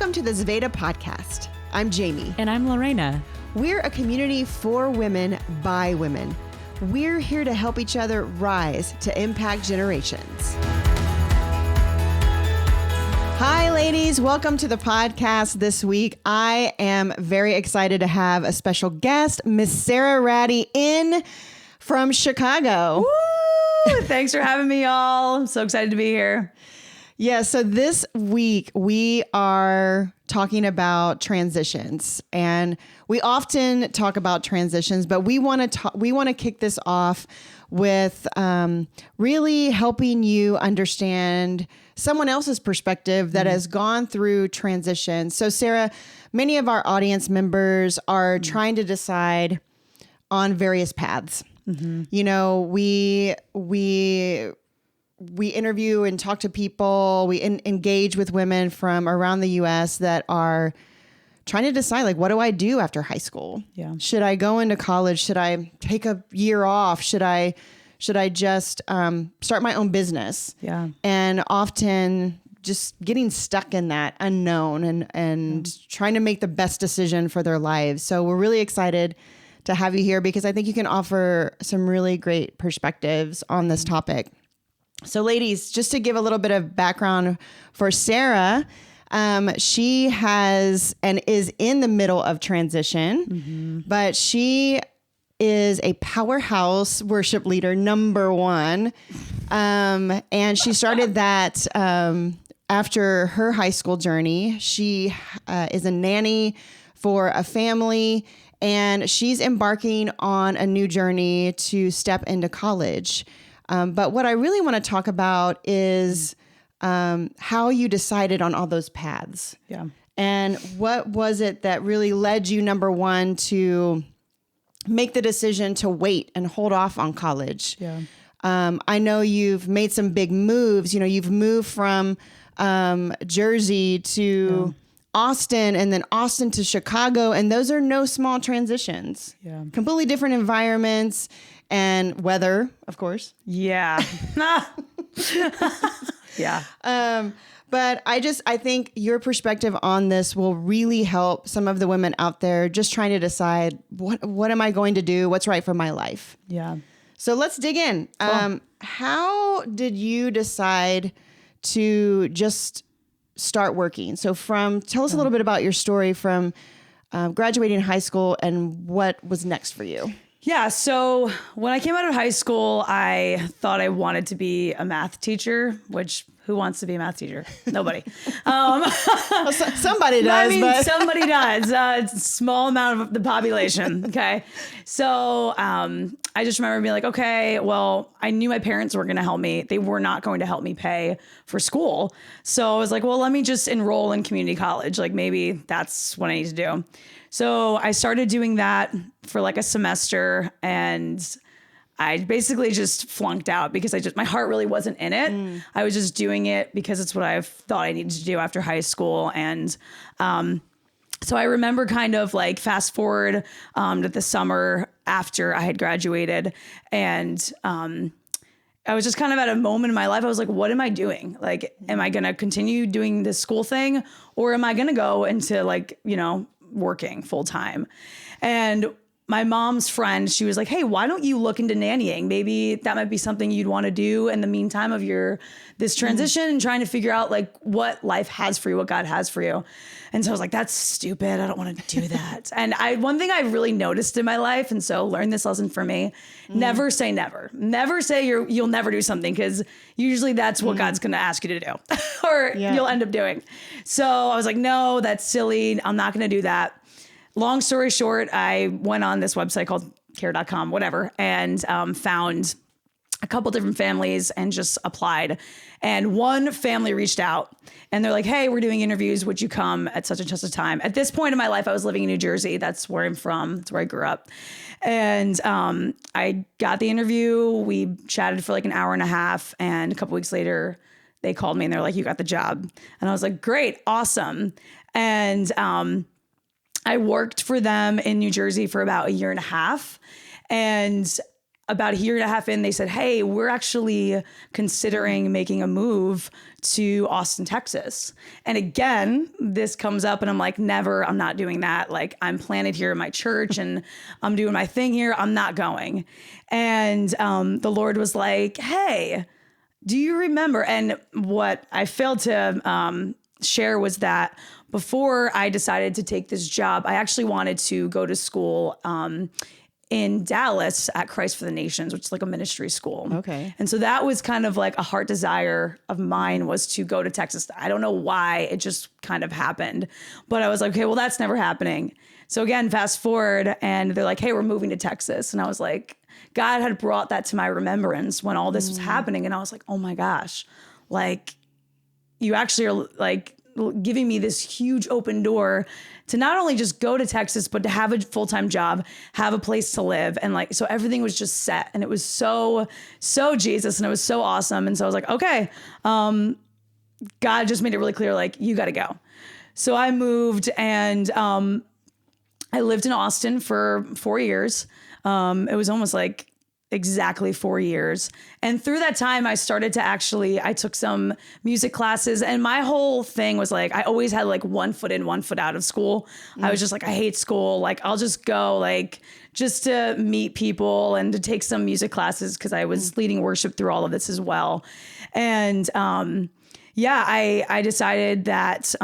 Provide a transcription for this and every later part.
Welcome to the Zveda podcast. I'm Jamie. And I'm Lorena. We're a community for women by women. We're here to help each other rise to impact generations. Hi, ladies. Welcome to the podcast this week. I am very excited to have a special guest, Miss Sarah Raddi, in from Chicago. Woo! Thanks for having me, y'all. I'm so excited to be here. Yeah, so this week we are talking about transitions, and we often talk about transitions, but we want to kick this off with really helping you understand someone else's perspective that has gone through transition. So, Sarah, many of our audience members are trying to decide on various paths. You know, we interview and talk to people, we engage with women from around the U.S. that are trying to decide, like, what do I do after high school? Yeah. Should I go into college? Should I take a year off? Should I just start my own business? Yeah. And often just getting stuck in that unknown and trying to make the best decision for their lives. So we're really excited to have you here because I think you can offer some really great perspectives on this topic. So ladies, just to give a little bit of background for Sarah, she has and is in the middle of transition, but she is a powerhouse worship leader, number one. And she started that after her high school journey. She is a nanny for a family, and she's embarking on a new journey to step into college. But what I really want to talk about is how you decided on all those paths. Yeah. And what was it that really led you, number one, to make the decision to wait and hold off on college? Yeah. I know you've made some big moves. You know, you've moved from Jersey to Austin, and then Austin to Chicago. And those are no small transitions. Yeah. Completely different environments. And weather, of course. Yeah. Yeah. But I think your perspective on this will really help some of the women out there just trying to decide what am I going to do? What's right for my life? Yeah. So let's dig in. Cool. How did you decide to just start working? So tell us a little bit about your story from graduating high school and what was next for you. Yeah. So when I came out of high school, I thought I wanted to be a math teacher, which who wants to be a math teacher? Nobody. Well, somebody does. Somebody does. It's a small amount of the population. Okay. So I just remember being like, okay, well, I knew my parents weren't going to help me. They were not going to help me pay for school. So I was like, well, let me just enroll in community college. Like maybe that's what I need to do. So I started doing that for like a semester, and I basically just flunked out because my heart really wasn't in it. I was just doing it because it's what I thought I needed to do after high school. And so I remember kind of like fast forward to the summer after I had graduated, and I was just kind of at a moment in my life. I was like, what am I doing? Like, am I going to continue doing this school thing, or am I going to go into like, working full time? And my mom's friend, she was like, hey, why don't you look into nannying? Maybe that might be something you'd want to do in the meantime of this transition and trying to figure out like what life has for you, what God has for you. And so I was like, that's stupid. I don't want to do that. And one thing I really noticed in my life, and so learn this lesson for me, never say never. Never say you'll never do something, because usually that's what God's going to ask you to do or you'll end up doing. So I was like, no, that's silly. I'm not going to do that. Long story short, I went on this website called care.com, whatever, and found a couple different families and just applied. And one family reached out and they're like, hey, we're doing interviews. Would you come at such and such a time? At this point in my life, I was living in New Jersey. That's where I'm from. That's where I grew up. And I got the interview. We chatted for like an hour and a half. And a couple weeks later, they called me and they're like, you got the job. And I was like, great, awesome. And I worked for them in New Jersey for about a year and a half. And about a year and a half in, they said, hey, we're actually considering making a move to Austin, Texas. And again, this comes up and I'm like, never, I'm not doing that. Like, I'm planted here in my church and I'm doing my thing here. I'm not going. And the Lord was like, hey, do you remember? And what I failed to share was that before I decided to take this job, I actually wanted to go to school in Dallas at Christ for the Nations, which is like a ministry school. Okay. And so that was kind of like a heart desire of mine, was to go to Texas. I don't know why, it just kind of happened. But I was like, okay, well, that's never happening. So again, fast forward and they're like, hey, we're moving to Texas. And I was like, God had brought that to my remembrance when all this was happening. And I was like, oh my gosh, like, you actually are like giving me this huge open door to not only just go to Texas, but to have a full-time job, have a place to live. And like, so everything was just set, and it was so Jesus, and it was so awesome. And so I was like, okay, God just made it really clear, like, you got to go. So I moved, and I lived in Austin for 4 years. It was almost like exactly 4 years. And through that time, I started to I took some music classes, and my whole thing was like, I always had like 1 foot in, 1 foot out of school. I was just like, I hate school. Like, I'll just go like just to meet people and to take some music classes, because I was leading worship through all of this as well. And I decided that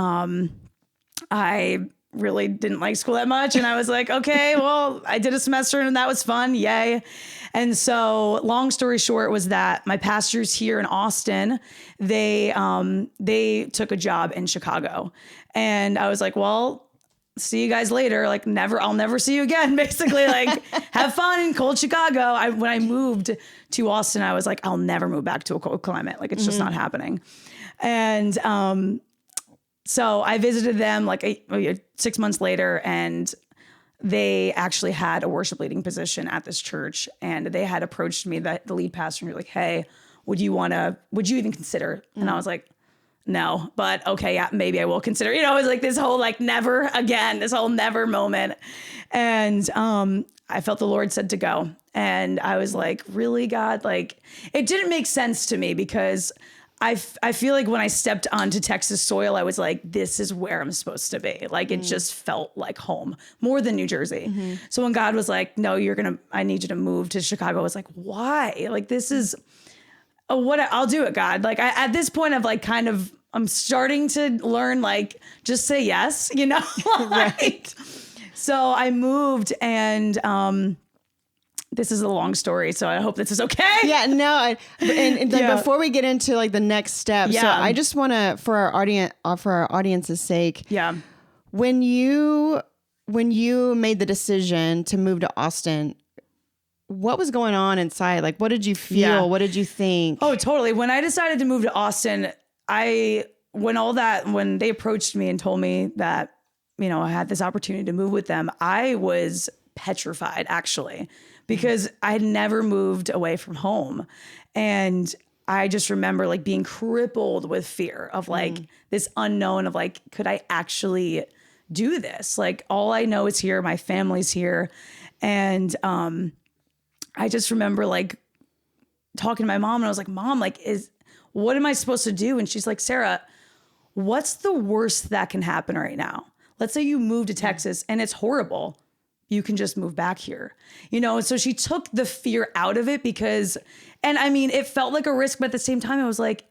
I really didn't like school that much. And I was like, okay, well, I did a semester and that was fun. Yay. And so long story short was that my pastors here in Austin, they took a job in Chicago, and I was like, well, see you guys later. Like, I'll never see you again. Basically, like, have fun in cold Chicago. When I moved to Austin, I was like, I'll never move back to a cold climate. Like, it's just not happening. And, so I visited them like 6 months later, and they actually had a worship leading position at this church, and they had approached me, the lead pastor, and you're like, hey, would you even consider? And I was like, no, but okay, yeah, maybe I will consider. You know, it was like this whole like never again, this whole never moment. And I felt the Lord said to go. And I was like, really, God? Like, it didn't make sense to me, because I feel like when I stepped onto Texas soil, I was like, this is where I'm supposed to be. Like, it just felt like home more than New Jersey. So when God was like, no, I need you to move to Chicago, I was like, why? Like, this is I'll do it, God. Like, at this point of like, I'm starting to learn, like, just say yes, you know? Right. So I moved, and, this is a long story, so I hope this is okay. Yeah, no. Before we get into like the next step, so I just want to, for our audience's sake, when you made the decision to move to Austin, what was going on inside? Like, what did you feel? Yeah. What did you think? Oh, totally. When I decided to move to Austin, when they approached me and told me that, you know, I had this opportunity to move with them, I was petrified, actually, because I had never moved away from home. And I just remember like being crippled with fear of like this unknown of like, could I actually do this? Like, all I know is here. My family's here. And I just remember like talking to my mom, and I was like, Mom, like, what am I supposed to do? And she's like, Sarah, what's the worst that can happen right now? Let's say you move to Texas and it's horrible. You can just move back here, you know? And so she took the fear out of it, and I mean, it felt like a risk, but at the same time, I was like,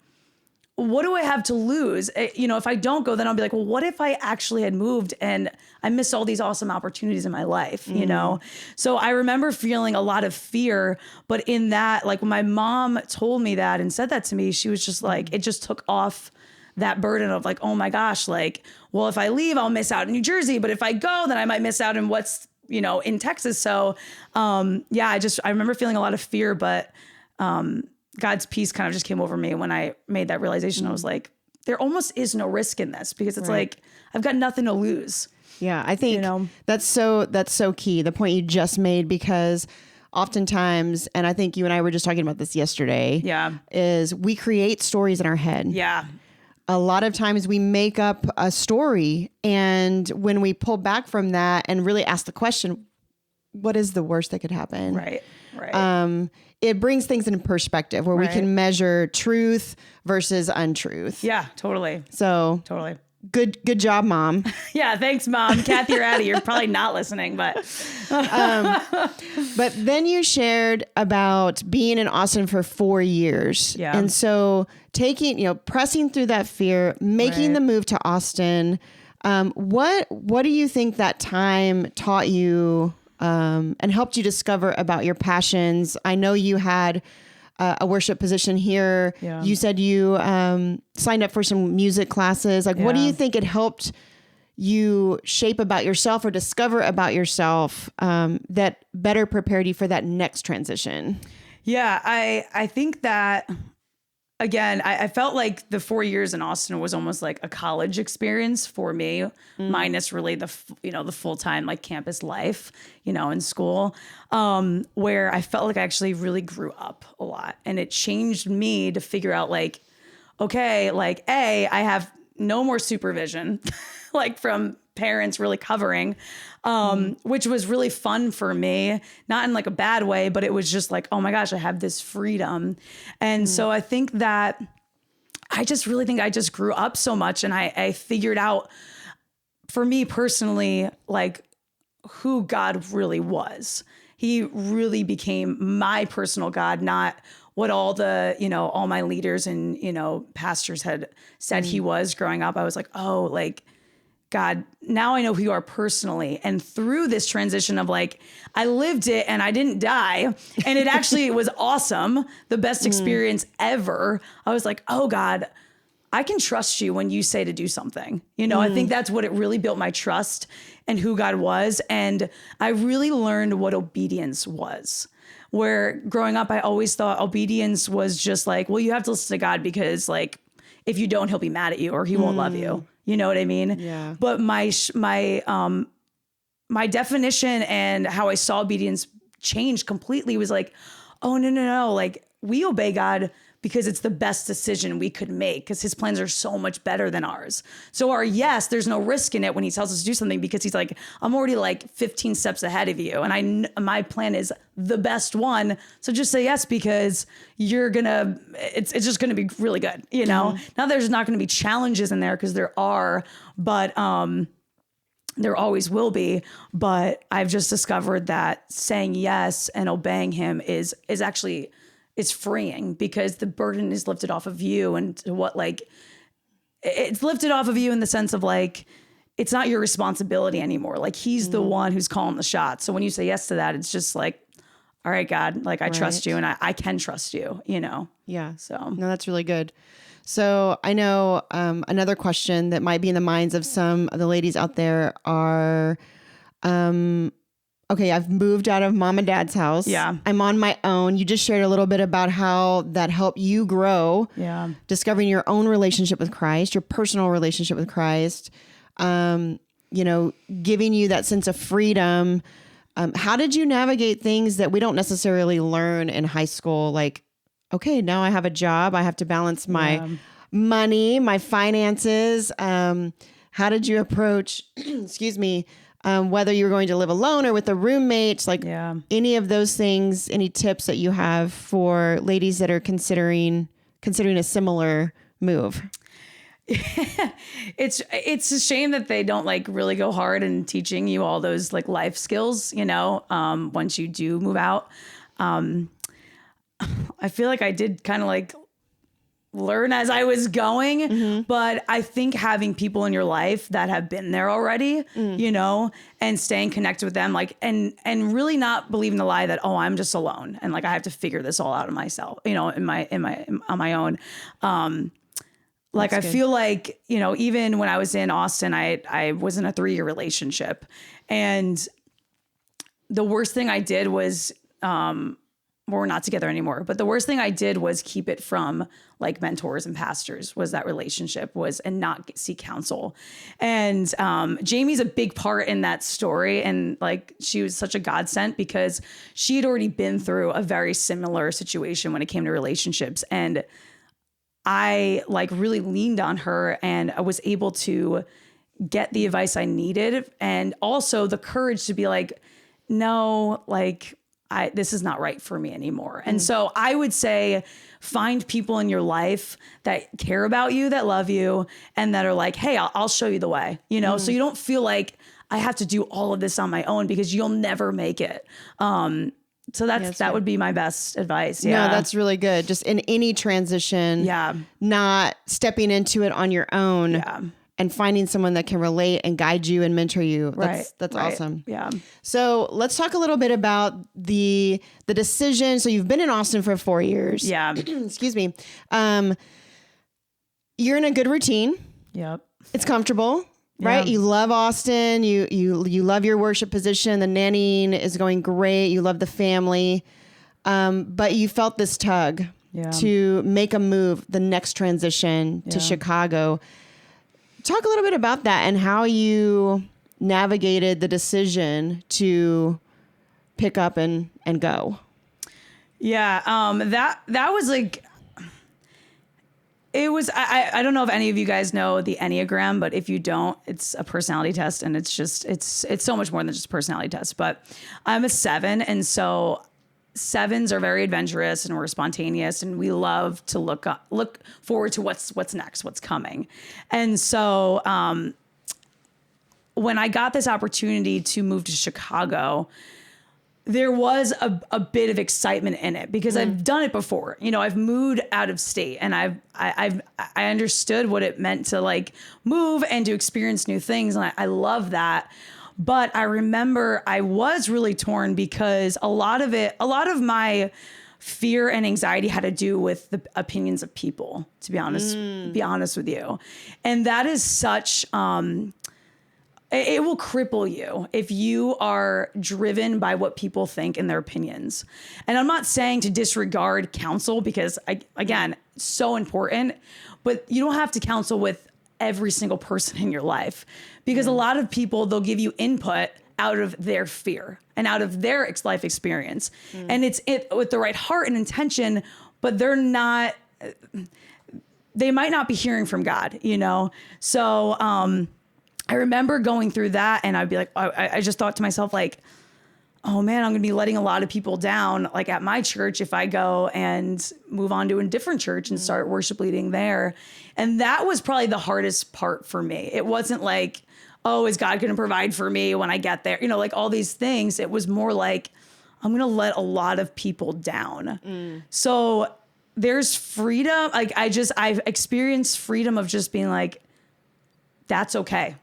what do I have to lose? You know, if I don't go, then I'll be like, well, what if I actually had moved and I missed all these awesome opportunities in my life, you know? So I remember feeling a lot of fear, but in that, like, when my mom told me that and said that to me, she was just like, it just took off that burden of like, oh my gosh, like, well, if I leave, I'll miss out in New Jersey, but if I go, then I might miss out in what's, you know, in Texas. So, I remember feeling a lot of fear, but, God's peace kind of just came over me when I made that realization. I was like, there almost is no risk in this, because it's like, I've got nothing to lose. Yeah. I think that's so key. The point you just made, because oftentimes, and I think you and I were just talking about this yesterday, is we create stories in our head. Yeah. A lot of times we make up a story, and when we pull back from that and really ask the question, what is the worst that could happen? Right. Right. It brings things in perspective where we can measure truth versus untruth. Yeah, totally. So Totally. good job, Mom. Yeah, thanks, Mom. Kathy or Raddi, you're probably not listening, but. But then you shared about being in Austin for 4 years. Yeah. And so pressing through that fear, making the move to Austin. What do you think that time taught you and helped you discover about your passions? I know you had a worship position here. Yeah. You said you signed up for some music classes. Like, what do you think it helped you shape about yourself or discover about yourself that better prepared you for that next transition? Yeah, I think that, again, I felt like the 4 years in Austin was almost like a college experience for me, minus really the full-time like campus life, in school, where I felt like I actually really grew up a lot. And it changed me to figure out like, okay, like I have no more supervision, like from parents really covering, which was really fun for me, not in like a bad way, but it was just like, oh my gosh, I have this freedom. And so I think that I just really think I just grew up so much, and I figured out for me personally, like who God really was. He really became my personal God, not what all the, all my leaders and, pastors had said he was growing up. I was like, oh, like, God, now I know who you are personally. And through this transition of like, I lived it and I didn't die. And it actually was awesome. The best experience ever. I was like, oh God, I can trust you when you say to do something. I think that's what it really built my trust and who God was. And I really learned what obedience was. Where growing up, I always thought obedience was just like, well, you have to listen to God because like, if you don't, he'll be mad at you or he won't love you. You know what I mean? Yeah. But my definition and how I saw obedience change completely was like, oh, no. Like we obey God because it's the best decision we could make because his plans are so much better than ours. So our yes, there's no risk in it when he tells us to do something because he's like, I'm already like 15 steps ahead of you. And my plan is the best one. So just say yes, because it's just going to be really good. Now there's not going to be challenges in there because there are, but, there always will be, but I've just discovered that saying yes and obeying him is actually, it's freeing because the burden is lifted off of you, and it's lifted off of you in the sense of like, it's not your responsibility anymore. Like he's the one who's calling the shots. So when you say yes to that, it's just like, all right, God, like I trust you and I can trust you, Yeah. So no, that's really good. So I know another question that might be in the minds of some of the ladies out there are, okay, I've moved out of mom and dad's house. Yeah. I'm on my own. You just shared a little bit about how that helped you grow. Yeah. Discovering your own relationship with Christ, your personal relationship with Christ, giving you that sense of freedom. How did you navigate things that we don't necessarily learn in high school? Like, okay, now I have a job. I have to balance my money, my finances. How did you approach, excuse me, whether you were going to live alone or with a roommate, like any of those things, any tips that you have for ladies that are considering a similar move? It's a shame that they don't like really go hard in teaching you all those like life skills, once you do move out. I feel like I did kind of like learn as I was going, but I think having people in your life that have been there already, and staying connected with them, like, and really not believing the lie that, oh, I'm just alone. And like, I have to figure this all out on myself, on my own. Like, I feel like, even when I was in Austin, I was in a 3-year relationship, and the worst thing I did was, we're not together anymore, but the worst thing I did was keep it from like mentors and pastors, was that relationship and not seek counsel. And Jamie's a big part in that story. And like, she was such a godsend because she had already been through a very similar situation when it came to relationships. And I like really leaned on her, and I was able to get the advice I needed. And also the courage to be like, no, like, this is not right for me anymore. And so I would say find people in your life that care about you, that love you, and that are like, hey, I'll show you the way, you know, so you don't feel like I have to do all of this on my own, because you'll never make it. So that would be my best advice. Yeah. No, that's really good. Just in any transition, not stepping into it on your own and finding someone that can relate and guide you and mentor you. That's awesome. Yeah. So let's talk a little bit about the decision. So you've been in Austin for 4 years. Yeah. Excuse me. You're in a good routine. Yep. It's comfortable. Right. Yeah. You love Austin. You love your worship position. The nannying is going great. You love the family. But you felt this tug to make a move, the next transition to Chicago. Talk a little bit about that and how you navigated the decision to pick up and go. Yeah. That was like, it was, I don't know if any of you guys know the Enneagram, but if you don't, it's a personality test, and it's so much more than just a personality test. But I'm a 7. And so 7s are very adventurous, and we're spontaneous, and we love to look forward to what's next, what's coming. And so, when I got this opportunity to move to Chicago, there was a bit of excitement in it, because I've done it before. You know, I've moved out of state, and I understood what it meant to like move and to experience new things. And I love that. But I remember I was really torn, because a lot of my fear and anxiety had to do with the opinions of people, to be honest with you. And that is such, it will cripple you if you are driven by what people think and their opinions. And I'm not saying to disregard counsel, because again, so important, but you don't have to counsel with every single person in your life, because a lot of people, they'll give you input out of their fear and out of their life experience. And it's with the right heart and intention, but they might not be hearing from God, you know? So, I remember going through that, and I'd be like, I just thought to myself, like, oh man, I'm going to be letting a lot of people down, like at my church, if I go and move on to a different church and start worship leading there. And that was probably the hardest part for me. It wasn't like, oh, is God going to provide for me when I get there? You know, like all these things. It was more like, I'm going to let a lot of people down. So there's freedom. Like I've experienced freedom of just being like, that's okay.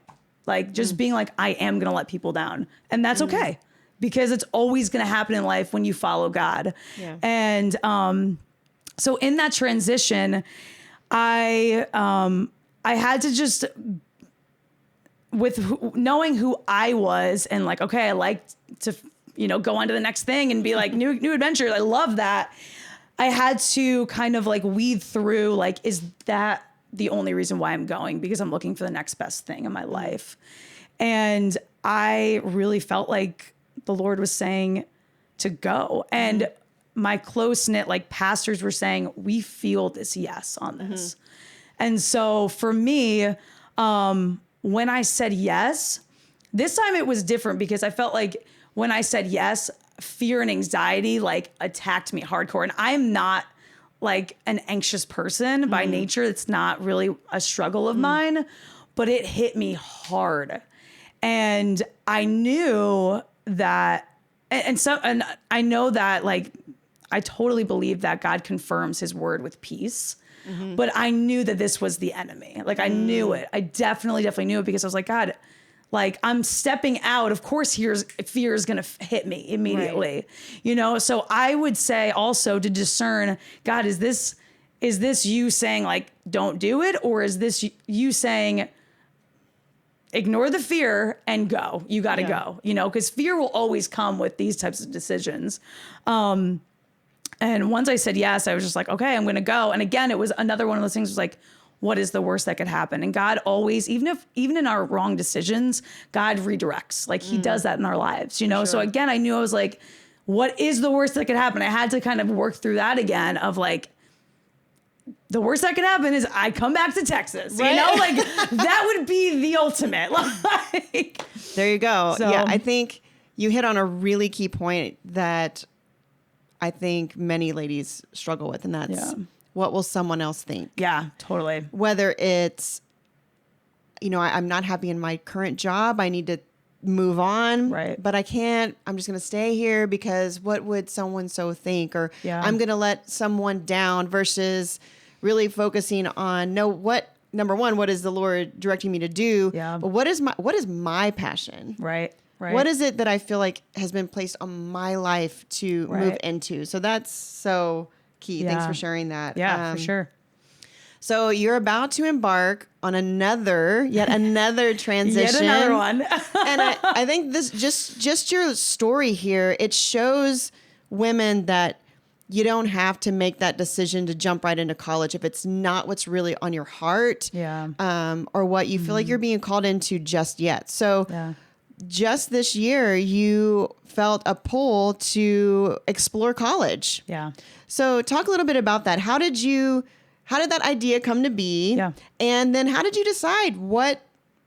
Like just being like, I am going to let people down, and that's okay, because it's always going to happen in life when you follow God. Yeah. And, so in that transition, I had to just, knowing who I was, and like, okay, I like to, you know, go on to the next thing and be like new adventures. I love that. I had to kind of like weed through, like, is that the only reason why I'm going? Because I'm looking for the next best thing in my life. And I really felt like the Lord was saying to go. And my close-knit like pastors were saying, we feel this yes on this. And so for me, when I said yes, this time it was different, because I felt like when I said yes, fear and anxiety like attacked me hardcore. And I'm not like an anxious person by nature. It's not really a struggle of mine, but it hit me hard. And I knew that, and I know that, like, I totally believe that God confirms his word with peace, but I knew that this was the enemy. Like I knew it. I definitely knew it, because I was like, God, like I'm stepping out. Of course, fear is going to hit me immediately, you know? So I would say also to discern, God, is this you saying like, don't do it? Or is this you saying, ignore the fear and go, you got to go, you know, because fear will always come with these types of decisions. And once I said yes, I was just like, okay, I'm going to go. And again, it was another one of those things was like, what is the worst that could happen? And God always, even in our wrong decisions, God redirects. Like he does that in our lives, you know? Sure. So again, I knew I was like, what is the worst that could happen? I had to kind of work through that again of like, the worst that could happen is I come back to Texas, right? You know, like that would be the ultimate. Like, there you go. So, yeah. I think you hit on a really key point that I think many ladies struggle with, and that's what will someone else think? Yeah, totally. Whether it's, I'm not happy in my current job. I need to move on, right? But I can't. I'm just going to stay here because what would someone so think? Or I'm going to let someone down versus really focusing on number one, what is the Lord directing me to do? Yeah. But what is my passion? Right. What is it that I feel like has been placed on my life to move into? So that's so key. Yeah. Thanks for sharing that. Yeah, for sure. So you're about to embark on yet another transition. Yet another one. And I think this just your story here, it shows women that you don't have to make that decision to jump right into college if it's not what's really on your heart. Yeah. Or what you feel like you're being called into just yet. So just this year, you felt a pull to explore college. Yeah. So talk a little bit about that. How did that idea come to be? Yeah. And then how did you decide what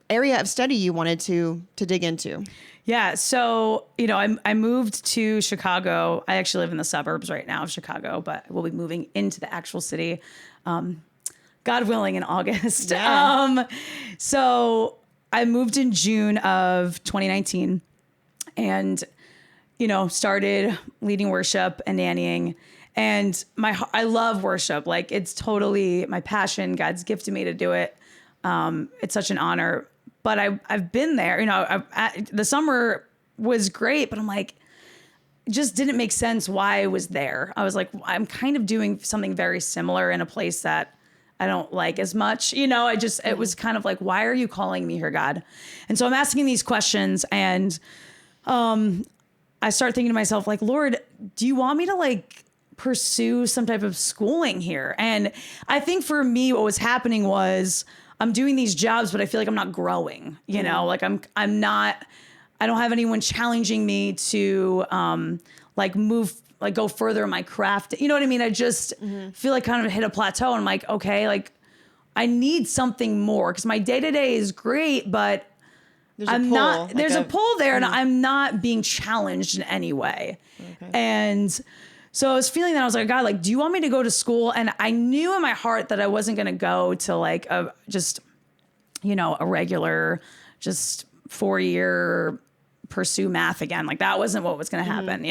area of study you wanted to dig into? Yeah. So, I moved to Chicago. I actually live in the suburbs right now of Chicago, but we'll be moving into the actual city, God willing, in August. Yeah. So I moved in June of 2019 and, started leading worship and nannying. And I love worship. Like, it's totally my passion. God's gifted me to do it. It's such an honor. But I've been there. The summer was great, but I'm like, it just didn't make sense why I was there. I was like, I'm kind of doing something very similar in a place that I don't like as much. It was kind of like, why are you calling me here, God? And so I'm asking these questions, and I start thinking to myself, like, Lord, do you want me to pursue some type of schooling here? And I think for me, what was happening was I'm doing these jobs, but I feel like I'm not growing, I'm not, I don't have anyone challenging me to, move, go further in my craft. You know what I mean? I just feel like kind of hit a plateau, and I'm like, okay, I need something more, because my day-to-day is great, but there's a pull there, and I'm not being challenged in any way. Okay. And so I was feeling that. I was like, God, do you want me to go to school? And I knew in my heart that I wasn't going to go to a regular, just 4-year pursue math again. That wasn't what was going to happen.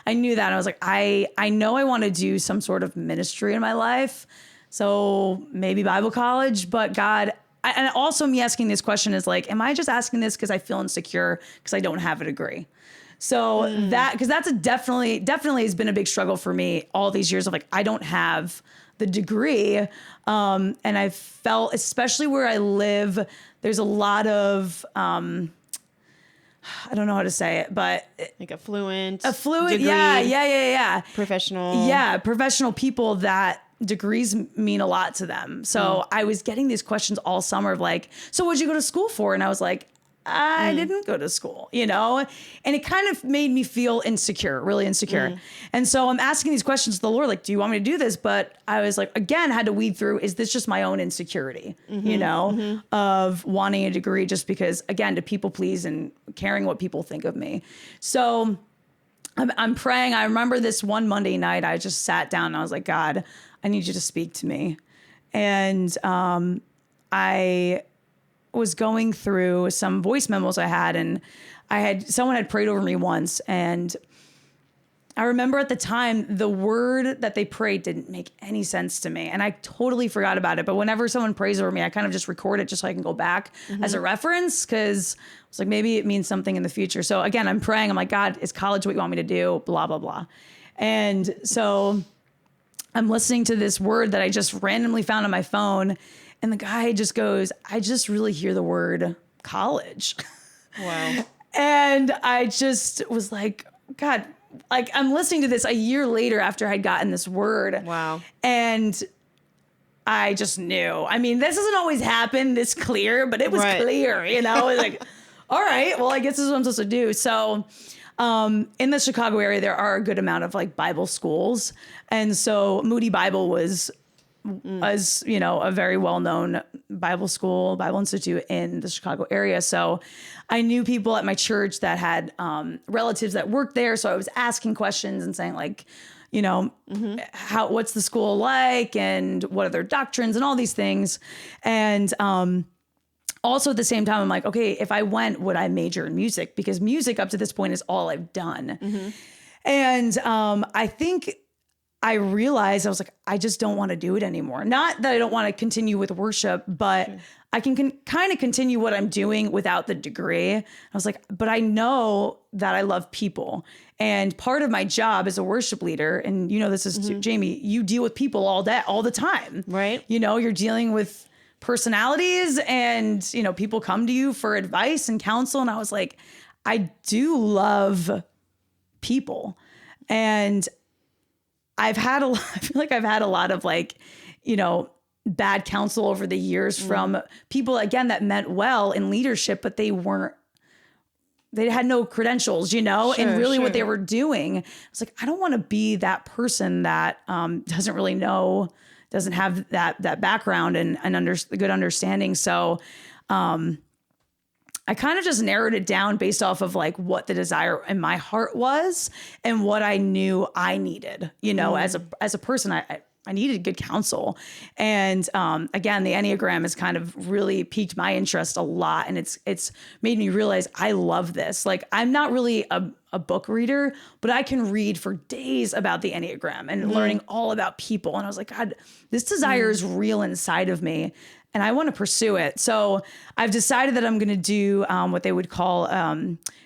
I knew that. I was like, I know I want to do some sort of ministry in my life. So maybe Bible college, but God, and also me asking this question is am I just asking this because I feel insecure because I don't have a degree? So because that's definitely has been a big struggle for me all these years of I don't have the degree. And I felt, especially where I live, there's a lot of, I don't know how to say it, but affluent degree, professional people that degrees mean a lot to them. So I was getting these questions all summer of so what'd you go to school for? And I was like, I didn't go to school, and it kind of made me feel insecure, really insecure. And so I'm asking these questions to the Lord, do you want me to do this? But I was again, had to weed through, is this just my own insecurity, of wanting a degree just because, again, to people please and caring what people think of me. So I'm praying. I remember this one Monday night, I just sat down and I was like, God, I need you to speak to me. And I was going through some voice memos I had, and someone had prayed over me once, and I remember at the time the word that they prayed didn't make any sense to me, and I totally forgot about it. But whenever someone prays over me, I kind of just record it just so I can go back as a reference, because I was like, maybe it means something in the future. So again, I'm praying. I'm like, God, is college what you want me to do? Blah, blah, blah. And so I'm listening to this word that I just randomly found on my phone. And the guy just goes, I just really hear the word college. Wow. And I just was like, God, I'm listening to this a year later after I'd gotten this word. Wow. And I just knew. I mean, this doesn't always happen this clear, but it was clear, It was all right, well, I guess this is what I'm supposed to do. So in the Chicago area, there are a good amount of Bible schools. And so Moody Bible was a very well-known Bible school, Bible Institute in the Chicago area. So I knew people at my church that had relatives that worked there. So I was asking questions and saying like, you know, what's the school like and what are their doctrines and all these things. And also at the same time, I'm like, okay, if I went, would I major in music? Because music up to this point is all I've done. And I think I realized I was like, I just don't want to do it anymore. Not that I don't want to continue with worship, but I can kind of continue what I'm doing without the degree. I was like, but I know that I love people. And part of my job as a worship leader, and you know, this is Jamie, you deal with people all day, all the time, right? You know, you're dealing with personalities and, you know, people come to you for advice and counsel. And I was like, I do love people. And I feel like I've had a lot of like, you know, bad counsel over the years from people, again, that meant well in leadership, but they had no credentials, you know, and really what they were doing. I was like, I don't want to be that person that doesn't really know, doesn't have that background and good understanding. So I kind of just narrowed it down based off of like what the desire in my heart was and what I knew I needed, you know, as a person, I needed good counsel. And again, the Enneagram has kind of really piqued my interest a lot. And it's made me realize I love this. Like, I'm not really a book reader, but I can read for days about the Enneagram and learning all about people. And I was like, God, this desire is real inside of me and I want to pursue it. So I've decided that I'm going to do what they would call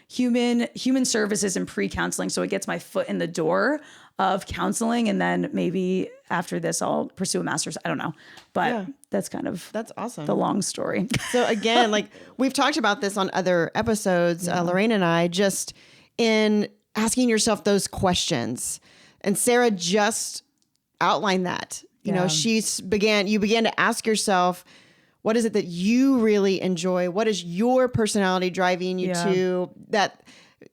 human services and pre-counseling. So it gets my foot in the door of counseling. And then maybe after this, I'll pursue a master's. I don't know, but that's awesome. The long story. So again, like we've talked about this on other episodes, Lorraine and I, just in asking yourself those questions. And Sarah just outlined that, you know, you began to ask yourself, what is it that you really enjoy? What is your personality driving you to that?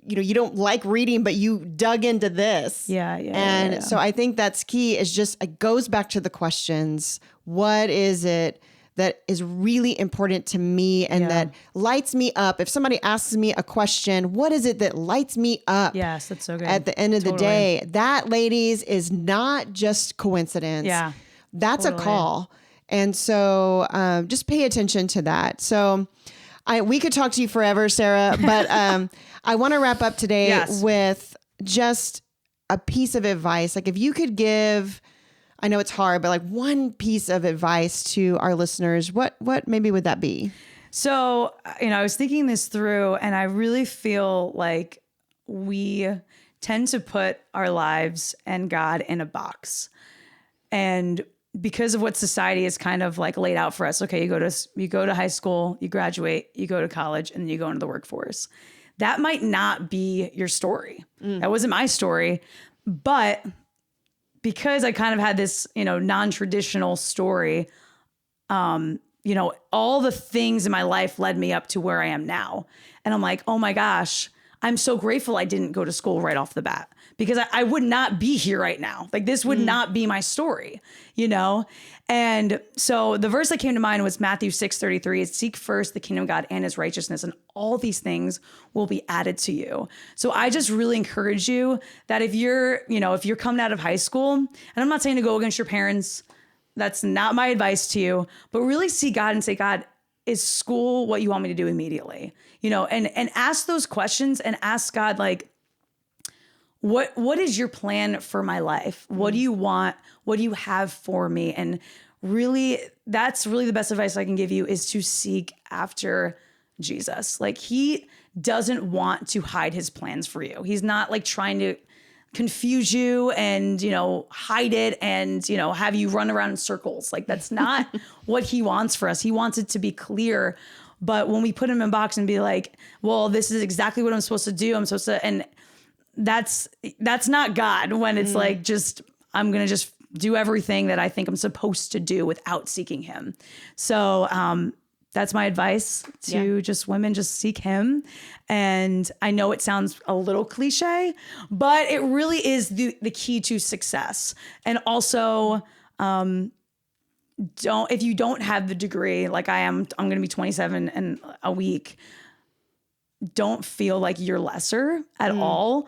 You know, you don't like reading, but you dug into this. So I think that's key is just, it goes back to the questions. What is it that is really important to me and that lights me up? If somebody asks me a question, what is it that lights me up? Yes, that's so good. At the end of the day, that, ladies, is not just coincidence. Yeah. That's a call. And so just pay attention to that. So we could talk to you forever, Sarah, but I want to wrap up today with just a piece of advice. Like if you could give, I know it's hard, but like one piece of advice to our listeners, what maybe would that be? So, you know, I was thinking this through and I really feel like we tend to put our lives and God in a box. And because of what society is kind of like laid out for us. Okay, you go to high school, you graduate, you go to college, and then you go into the workforce. That might not be your story. That wasn't my story. But because I kind of had this, you know, non-traditional story, you know, all the things in my life led me up to where I am now. And I'm like, oh my gosh, I'm so grateful I didn't go to school right off the bat because I would not be here right now. Like this would not be my story, you know? And so the verse that came to mind was Matthew 6:33. Is seek first the kingdom of God and his righteousness, and all these things will be added to you. So I just really encourage you that if you're coming out of high school, and I'm not saying to go against your parents, that's not my advice to you, but really see God and say, God, is school what you want me to do immediately? You know, and ask those questions and ask God, like, what is your plan for my life? What do you want? What do you have for me? And really, that's really the best advice I can give you is to seek after Jesus. Like he doesn't want to hide his plans for you. He's not like trying to confuse you and, you know, hide it and, you know, have you run around in circles. Like that's not what he wants for us. He wants it to be clear. But when we put him in a box and be like, well, this is exactly what I'm supposed to do. And that's not God when it's like, I'm going to just do everything that I think I'm supposed to do without seeking him. So, that's my advice to just women, just seek him. And I know it sounds a little cliche, but it really is the key to success. And also, if you don't have the degree like I am, I'm going to be 27 in a week. Don't feel like you're lesser at all.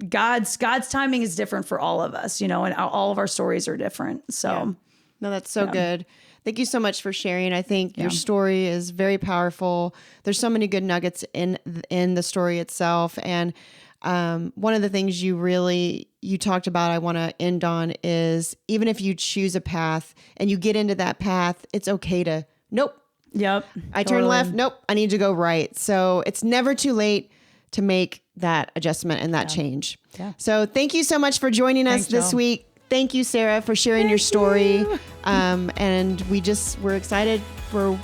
God's timing is different for all of us, and all of our stories are different. So no, that's so good. Thank you so much for sharing. I think your story is very powerful. There's so many good nuggets in the story itself. And one of the things you talked about, I want to end on, is even if you choose a path and you get into that path, it's okay to, nope. Yep. I turn left. Nope. I need to go right. So it's never too late to make that adjustment and that change. Yeah. So thank you so much for joining us this week. Thank you, Sarah, for sharing your story. And we're excited for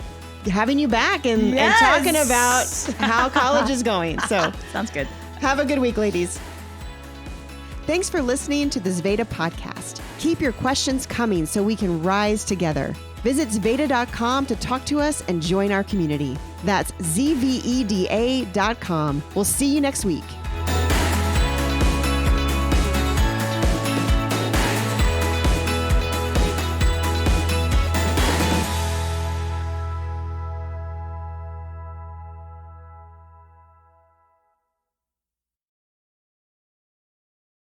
having you back and talking about how college is going. So sounds good. Have a good week, ladies. Thanks for listening to the Zveda podcast. Keep your questions coming so we can rise together. Visit Zveda.com to talk to us and join our community. That's Zveda.com. We'll see you next week.